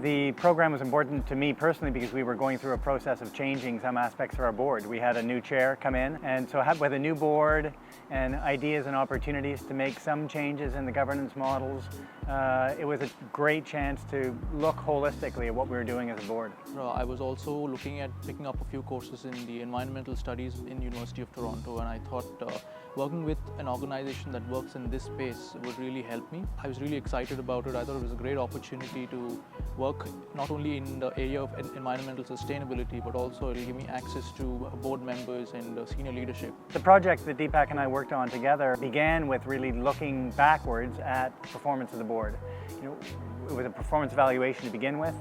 The program was important to me personally because we were going through a process of changing some aspects of our board. We had a new chair come in, and so with a new board and ideas and opportunities to make some changes in the governance models, it was a great chance to look holistically at what we were doing as a board. I was also looking at picking up a few courses in the environmental studies in University of Toronto, and I thought working with an organization that works in this space would really help me. I was really excited about it. I thought it was a great opportunity to work not only in the area of environmental sustainability, but also it will give me access to board members and senior leadership. The project that Deepak and I worked on together began with really looking backwards at performance of the board. It was a performance evaluation to begin with.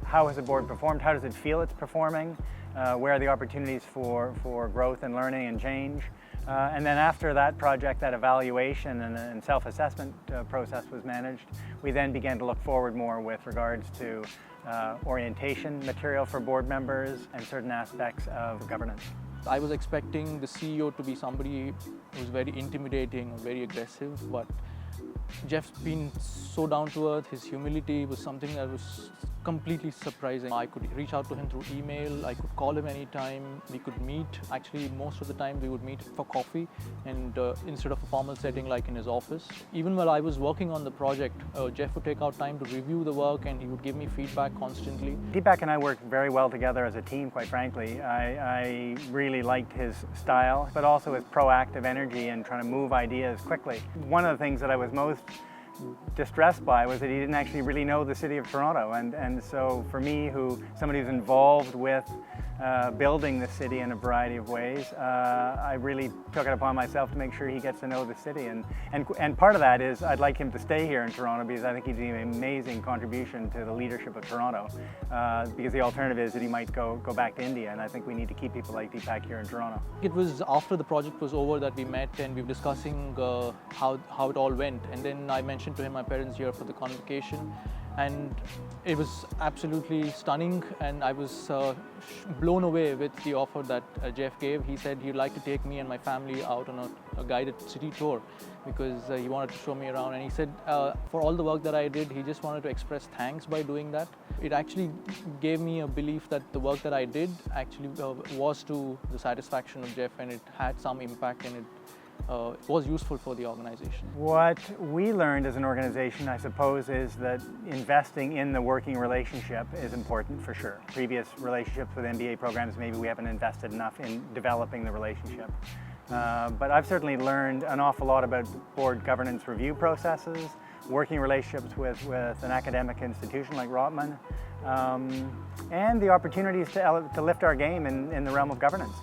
How has the board performed? How does it feel it's performing? Where are the opportunities for growth and learning and change? And then after that project, that evaluation and self-assessment process was managed, we then began to look forward more with regards to orientation material for board members and certain aspects of governance. I was expecting the CEO to be somebody who's very intimidating, very aggressive, but Jeff's been so down to earth. His humility was something that was completely surprising. I could reach out to him through email, I could call him anytime, we could meet. Actually, most of the time we would meet for coffee, and instead of a formal setting like in his office. Even while I was working on the project, Jeff would take out time to review the work and he would give me feedback constantly. Deepak and I worked very well together as a team, quite frankly. I really liked his style, but also his proactive energy and trying to move ideas quickly. One of the things that I was most distressed by was that he didn't actually really know the city of Toronto, and so for me, somebody who's involved with building the city in a variety of ways, I really took it upon myself to make sure he gets to know the city, and part of that is I'd like him to stay here in Toronto because I think he'd be an amazing contribution to the leadership of Toronto, because the alternative is that he might go back to India, and I think we need to keep people like Deepak here in Toronto. It was after the project was over that we met and we were discussing how it all went, and then I mentioned to him my parents here for the convocation, and it was absolutely stunning, and I was blown away with the offer that Jeff gave. He said he'd like to take me and my family out on a guided city tour because he wanted to show me around, and he said for all the work that I did, he just wanted to express thanks by doing that. It actually gave me a belief that the work that I did actually was to the satisfaction of Jeff, and it had some impact, and it was useful for the organization. What we learned as an organization, I suppose, is that investing in the working relationship is important for sure. Previous relationships with MBA programs, maybe we haven't invested enough in developing the relationship. But I've certainly learned an awful lot about board governance review processes, working relationships with an academic institution like Rotman, and the opportunities to lift our game in the realm of governance.